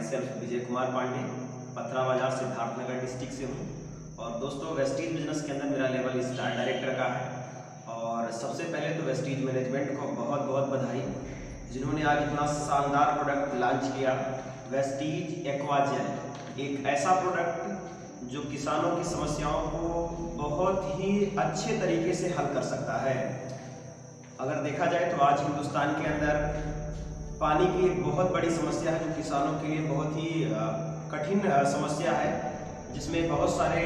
My self Vijay Kumar Pandey, पथरा बाजार Siddharthnagar district से हूँ। और दोस्तों वेस्टीज बिजनेस के अंदर मेरा लेवल स्टार डायरेक्टर का है। और सबसे पहले तो वेस्टीज मैनेजमेंट को बहुत बहुत बधाई, जिन्होंने आज इतना शानदार प्रोडक्ट लॉन्च किया। वेस्टीज एक्वाजेल एक ऐसा प्रोडक्ट जो किसानों की समस्याओं को बहुत ही अच्छे तरीके से हल कर सकता है। अगर देखा जाए तो आज हिंदुस्तान के अंदर पानी की एक बहुत बड़ी समस्या है, जो किसानों के लिए बहुत ही कठिन समस्या है, जिसमें बहुत सारे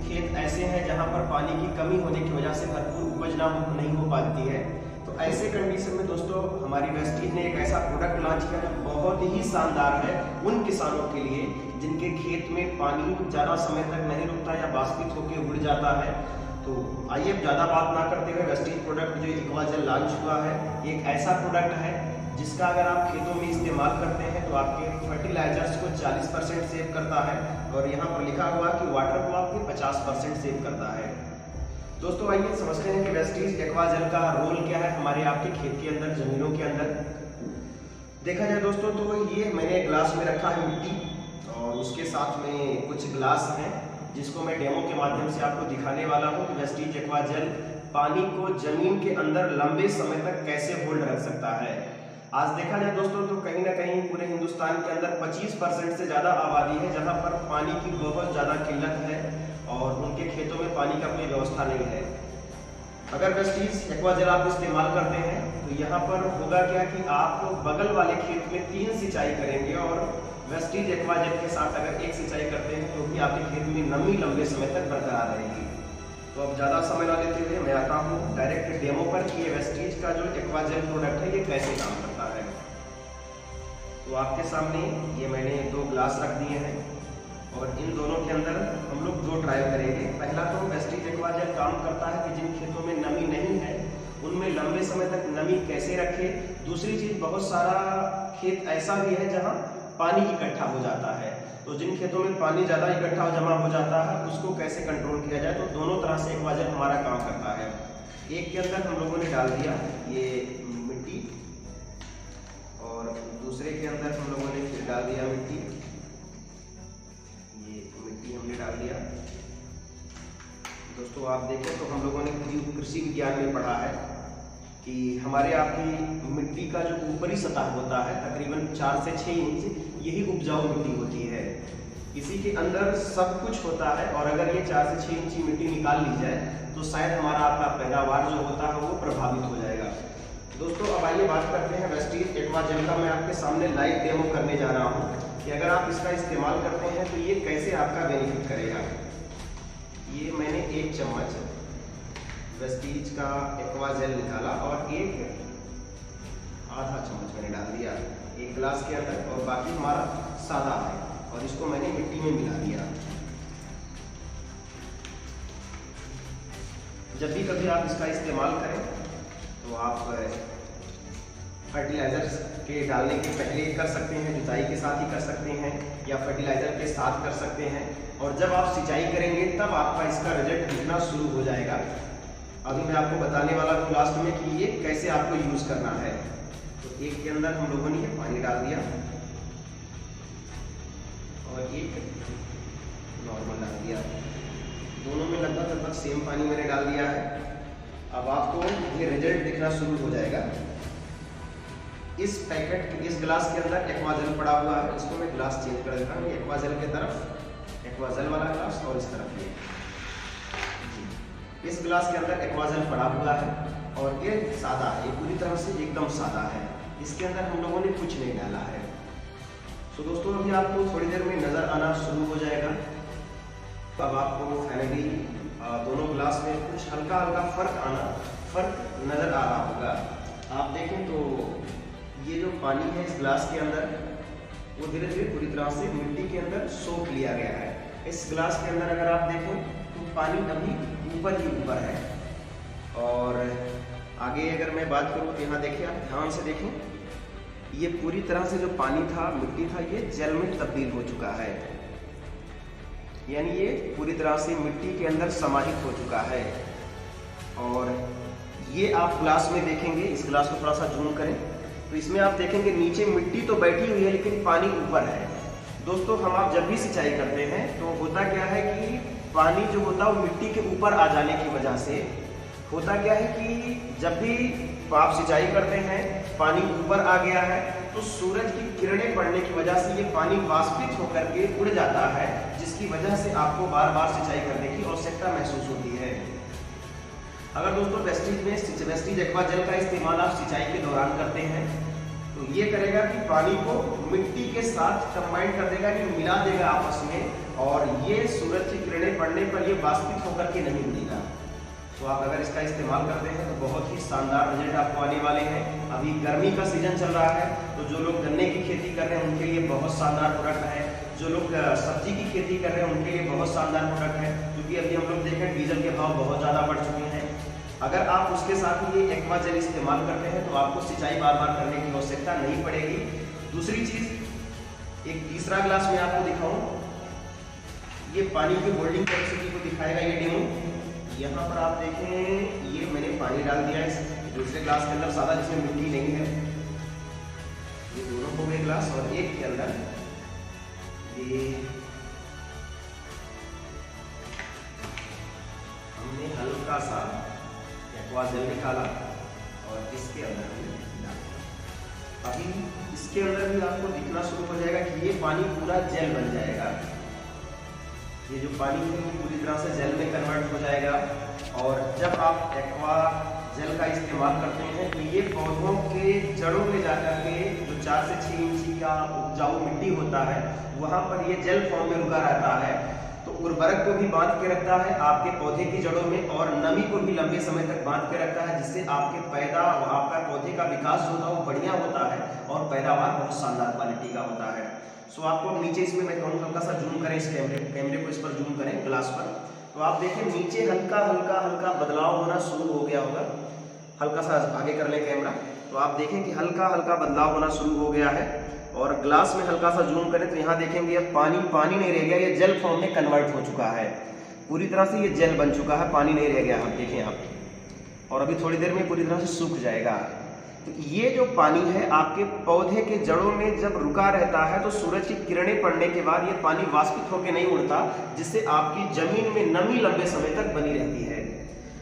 खेत ऐसे हैं जहां पर पानी की कमी होने की वजह से भरपूर उपज नहीं हो पाती है। तो ऐसे कंडीशन में दोस्तों हमारी वेस्टीज ने एक ऐसा प्रोडक्ट लॉन्च किया जो बहुत ही शानदार है उन किसानों के लिए जिनके खेत में पानी ज़्यादा समय तक नहीं रुकता या बाष्पित होकर उड़ जाता है। तो आइए अब ज़्यादा बात ना करते हुए वेस्टीज प्रोडक्ट जो एक्वाजेल लॉन्च हुआ है, एक ऐसा प्रोडक्ट है जिसका अगर आप खेतों में इस्तेमाल करते हैं तो आपके फर्टिलाइजर्स को 40% सेव करता है, और यहाँ पर लिखा हुआ कि वाटर को आपके 50% सेव करता है। दोस्तों आइए समझते हैं कि वेस्टीज एक्वाजेल का रोल क्या है हमारे आपके खेत के अंदर, जमीनों के अंदर। देखा जाए दोस्तों तो ये मैंने ग्लास में रखा है मिट्टी, और उसके साथ में कुछ ग्लास हैं जिसको मैं डेमो के माध्यम से आपको दिखाने वाला हूँ कि वेस्टीज एक्वाजेल पानी को जमीन के अंदर लंबे समय तक कैसे होल्ड रख सकता है। आज देखा जाए दोस्तों तो कहीं ना कहीं पूरे हिंदुस्तान के अंदर 25% से ज़्यादा आबादी है जहां पर पानी की बहुत ज़्यादा किल्लत है और उनके खेतों में पानी का कोई व्यवस्था नहीं है। अगर वेस्टीज एक्वाजेल आप इस्तेमाल करते हैं तो यहाँ पर होगा क्या कि आप बगल वाले खेत में 3 सिंचाई करेंगे, और वेस्टीज एक्वाजेल के साथ अगर 1 सिंचाई करते हैं तो भी आपके खेत में नमी लंबे समय तक बरकरार रहेगी। तो अब ज़्यादा समय ना लेते हुए मैं आता हूँ डायरेक्ट डेमो पर कि ये वेस्टीज का जो एक्वाजेल प्रोडक्ट है ये कैसे काम करता है। तो आपके सामने ये मैंने 2 ग्लास रख दिए हैं और इन दोनों के अंदर हम लोग 2 ट्रायल करेंगे। पहला तो वेस्टीज एक्वाजेल काम करता है कि जिन खेतों में नमी नहीं है उनमें लंबे समय तक नमी कैसे रखे। दूसरी चीज़, बहुत सारा खेत ऐसा भी है जहाँ पानी इकट्ठा हो जाता है, तो जिन खेतों में पानी ज़्यादा इकट्ठा जमा हो जाता है उसको कैसे कंट्रोल किया जाए। तो दोनों तरह से एक्वाजेल हमारा काम करता है। एक के अंदर हम लोगों ने डाल दिया ये मिट्टी, और दूसरे के अंदर हम लोगों ने फिर डाल दिया मिट्टी। ये मिट्टी हमने डाल दिया। दोस्तों आप देखें तो हम लोगों ने कृषि विज्ञान में पढ़ा है कि हमारे आपकी मिट्टी का जो ऊपरी सतह होता है तकरीबन 4 से 6 इंच यही उपजाऊ मिट्टी होती है। इसी के अंदर सब कुछ होता है, और अगर ये 4 से 6 इंची मिट्टी निकाल ली जाए तो शायद हमारा आपका पैदावार जो होता है वो प्रभावित हो जाएगा। दोस्तों अब आइए बात करते हैं वेस्टीज एक्वाजेल का। मैं आपके सामने लाइव डेमो करने जा रहा हूँ कि अगर आप इसका इस्तेमाल करते हैं तो ये कैसे आपका बेनिफिट करेगा। ये मैंने 1 चम्मच वेस्टीज का एक्वाजेल निकाला और एक आधा चम्मच मैंने डाल दिया एक गिलास के अंदर, और बाकी हमारा सादा है, और इसको मैंने मिट्टी में मिला दिया। जब भी कभी आप इसका इस्तेमाल करें तो आप फर्टिलाइजर्स के डालने के पहले कर सकते हैं, जुताई के साथ ही कर सकते हैं, या फर्टिलाइजर के साथ कर सकते हैं, और जब आप सिंचाई करेंगे तब आपका इसका रिजल्ट दिखना शुरू हो जाएगा। अभी मैं आपको बताने वाला हूँ लास्ट में कि ये कैसे आपको यूज करना है। तो एक के अंदर हम लोगों ने ये पानी डाल दिया और एक नॉर्मल डाल दिया। दोनों में लगभग सेम पानी मैंने डाल दिया है। अब आपको ये रिजल्ट दिखना शुरू हो जाएगा। इस पैकेट इस ग्लास के अंदर एक्वाजेल पड़ा हुआ है, इसको मैं ग्लास चेंज कर देता हूँ। एक्वाजेल के तरफ एक्वाजेल वाला ग्लास, और इस तरफ ये इस ग्लास के अंदर एक्वाजेल पड़ा हुआ है, और ये सादा है, ये पूरी तरह से एकदम सादा है। इसके अंदर हम लोगों ने कुछ नहीं डाला है। तो दोस्तों अभी आपको थोड़ी देर में नज़र आना शुरू हो जाएगा। अब आपको फाइनली दोनों ग्लास में कुछ हल्का हल्का फर्क नज़र आ रहा होगा। आप देखें तो ये जो पानी है इस ग्लास के अंदर वो धीरे धीरे पूरी तरह से मिट्टी के अंदर सोख लिया गया है। इस ग्लास के अंदर अगर आप देखें तो पानी अभी ऊपर ही ऊपर है, और आगे अगर मैं बात करूँ तो यहाँ देखिए, आप ध्यान से देखें, ये पूरी तरह से जो पानी था, मिट्टी था, ये जल में तब्दील हो चुका है। यानी ये पूरी तरह से मिट्टी के अंदर समाहित हो चुका है। और ये आप ग्लास में देखेंगे, इस ग्लास को थोड़ा सा जूम करें तो इसमें आप देखेंगे नीचे मिट्टी तो बैठी हुई है लेकिन पानी ऊपर है। दोस्तों हम आप जब भी सिंचाई करते हैं तो होता क्या है कि पानी जो होता है वो मिट्टी के ऊपर आ जाने की वजह से होता क्या है कि जब भी आप सिंचाई करते हैं पानी ऊपर आ गया है तो सूरज की किरणें पड़ने की वजह से ये पानी वाष्पित होकर के उड़ जाता है, जिसकी वजह से आपको बार बार सिंचाई करने की आवश्यकता महसूस होती है। अगर दोस्तों वेस्टीज एक्वा जेल का इस्तेमाल आप सिंचाई के दौरान करते हैं तो ये करेगा कि पानी को मिट्टी के साथ कंबाइन कर देगा, कि मिला देगा आपस में, और ये सूरज की किरणें पड़ने पर ये वाष्पित होकर के नहीं उड़ेगा। तो आप अगर इसका इस्तेमाल करते हैं तो बहुत ही शानदार रिजल्ट आपको आने वाले हैं। अभी गर्मी का सीजन चल रहा है तो जो लोग गन्ने की खेती कर रहे हैं उनके लिए बहुत शानदार प्रोडक्ट है, जो लोग सब्जी की खेती कर रहे हैं उनके लिए बहुत शानदार प्रोडक्ट है, क्योंकि अभी हम लोग देखें डीजल के भाव बहुत ज़्यादा बढ़ चुके हैं। अगर आप उसके साथ ये एक्वा जेल इस्तेमाल करते हैं तो आपको सिंचाई बार बार करने की आवश्यकता नहीं पड़ेगी। दूसरी चीज़, एक तीसरा ग्लास में आपको दिखाऊं, ये पानी की होल्डिंग कैपेसिटी को दिखाएगा ये डेमो। यहाँ पर आप देखें ये मैंने पानी डाल दिया है इस दूसरे ग्लास के अंदर सादा, जिसमें मिट्टी नहीं है। ये दोनों हो गए ग्लास, और एक के अंदर ये हमने हल्का सा एक्वा जेल निकाला और इसके अंदर हमने डाला। अभी इसके अंदर भी आपको दिखना शुरू हो जाएगा कि ये पानी पूरा जेल बन जाएगा। ये जो पानी है वो पूरी तरह से जेल में कन्वर्ट हो जाएगा, और जब आप एक्वा जेल का इस्तेमाल करते हैं तो ये पौधों के जड़ों में जाकर के जो 4 से 6 इंच का उपजाऊ मिट्टी होता है वहाँ पर ये जेल फॉर्म में रुका रहता है, तो उर्वरक को भी बांध के रखता है आपके पौधे की जड़ों में, और नमी को भी लंबे समय तक बांध के रखता है, जिससे आपका पौधे का विकास जो होता है वो बढ़िया होता है और पैदावार बहुत शानदार क्वालिटी का होता है। सो आपको नीचे इसमें मैं कहूँ हल्का सा जूम करें, इस कैमरे को इस पर जूम करें ग्लास पर, तो आप देखें नीचे हल्का हल्का बदलाव होना शुरू हो गया होगा। हल्का सा आगे कर लें कैमरा, तो आप देखें कि हल्का हल्का बदलाव होना शुरू हो गया है। और ग्लास में हल्का सा जूम करें तो यहाँ देखेंगे अब पानी नहीं रह गया, ये जेल फॉर्म में कन्वर्ट हो चुका है, पूरी तरह से ये जेल बन चुका है, पानी नहीं रह गया। आप देखें आप, और अभी थोड़ी देर में पूरी तरह से सूख जाएगा। तो ये जो पानी है आपके पौधे के जड़ों में जब रुका रहता है तो सूरज की किरणें पड़ने के बाद ये पानी वाष्पित होकर नहीं उड़ता, जिससे आपकी जमीन में नमी लंबे समय तक बनी रहती है।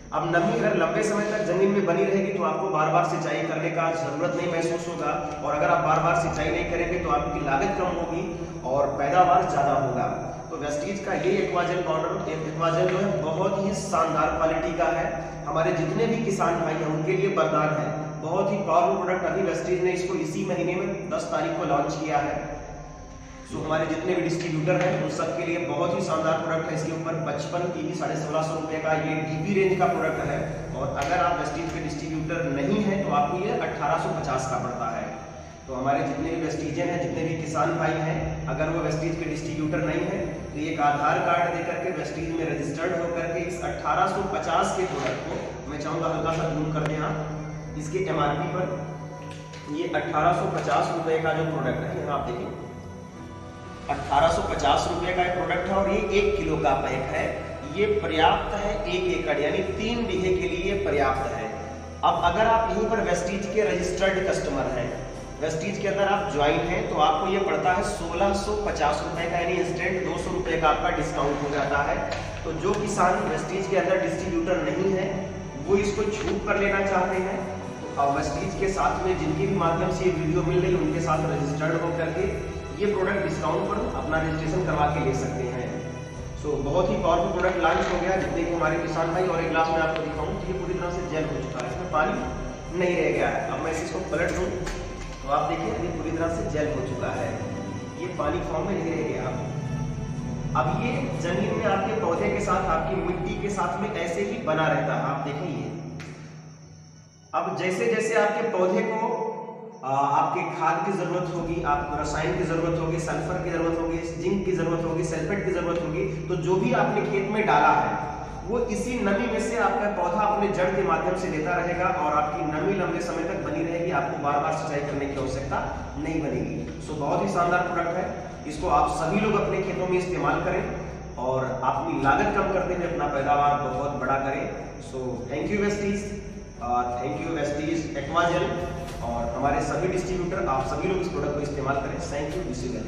अब नमी अगर लंबे समय तक जमीन में बनी रहेगी तो आपको बार बार सिंचाई करने का जरूरत नहीं महसूस होगा, और अगर आप बार बार सिंचाई नहीं करेंगे तो आपकी लागत कम होगी और पैदावार ज़्यादा होगा। तो वेस्टीज का ये aqua jail powder, aqua jail जो है बहुत ही शानदार क्वालिटी का है। हमारे जितने भी किसान भाई हैं उनके लिए वरदान है, बहुत ही पावरफुल प्रोडक्ट। अभी वेस्टीज ने इसको इसी महीने में 10 तारीख को लॉन्च किया है। सो हमारे जितने भी डिस्ट्रीब्यूटर हैं उन सब के लिए बहुत ही शानदार प्रोडक्ट है। इसके ऊपर 55 TB 1650 रुपये का ये DP रेंज का प्रोडक्ट है, और अगर आप वेस्टीज के डिस्ट्रीब्यूटर नहीं हैं तो आपको ये 1850 का पड़ता है। तो हमारे जितने भी वेस्टीजन हैं, जितने भी किसान भाई हैं, अगर वो वेस्टीज के डिस्ट्रीब्यूटर नहीं है तो एक आधार कार्ड देकर के वेस्टीज में रजिस्टर्ड होकर के इस 1850 के प्रोडक्ट को, मैं चाहूँगा हल्का सा जूम कर दें आप, इसके MRP पर ये 1850 रुपये का जो प्रोडक्ट है, यहाँ आप देखिए 1850 रुपये का प्रोडक्ट है, और ये 1 किलो का पैक है। ये पर्याप्त है 1 एकड़ यानी 3 बीघे के लिए पर्याप्त है। अब अगर आप यहीं पर वेस्टीज के रजिस्टर्ड कस्टमर हैं, वेस्टीज के अंदर आप ज्वाइन हैं, तो आपको ये पड़ता है 1650 रुपये का, यानी इंस्टेंट 200 रुपये का आपका डिस्काउंट हो जाता है। तो जो किसान वेस्टीज के अंदर डिस्ट्रीब्यूटर नहीं है वो इसको छूट कर लेना चाहते हैं, तो वेस्टीज के साथ में जिनके भी माध्यम से ये वीडियो मिल रही है उनके साथ रजिस्टर्ड होकर के ये प्रोडक्ट डिस्काउंट पर अपना रजिस्ट्रेशन करवा के ले सकते हैं। सो बहुत ही पावरफुल प्रोडक्ट लॉन्च हो गया। जितने भी हमारे किसान भाई, और एक ग्लास में आपको दिखाऊं तो ये पूरी तरह से जेल हो चुका है, इसमें पानी नहीं रह गया है। अब मैं इसको पलट दूँ तो आप देखिए ये पूरी तरह से जेल हो चुका है, ये पानी फॉर्म में नहीं रह गया। अब ये जमीन में आपके पौधे के साथ, आपकी मिट्टी के साथ में ऐसे ही बना रहता है। आप देखिए अब जैसे जैसे आपके पौधे को आपके खाद की जरूरत होगी, आपको रसायन की जरूरत होगी, सल्फर की जरूरत होगी, जिंक की जरूरत होगी, सल्फेट की जरूरत होगी, तो जो भी आपने खेत में डाला है वो इसी नमी में से आपका पौधा अपने जड़ के माध्यम से लेता रहेगा, और आपकी नमी लंबे समय तक बनी रहेगी, आपको बार बार सिंचाई करने की आवश्यकता नहीं बनेगी। सो बहुत ही शानदार प्रोडक्ट है, इसको आप सभी लोग अपने खेतों में इस्तेमाल करें और अपनी लागत कम करते हुए अपना पैदावार बहुत बड़ा करें। So thank you Vestige, thank you Vestige aqua jail, और हमारे सभी डिस्ट्रीब्यूटर, आप सभी लोग इस प्रोडक्ट को इस्तेमाल करें। Thank you, wish you well.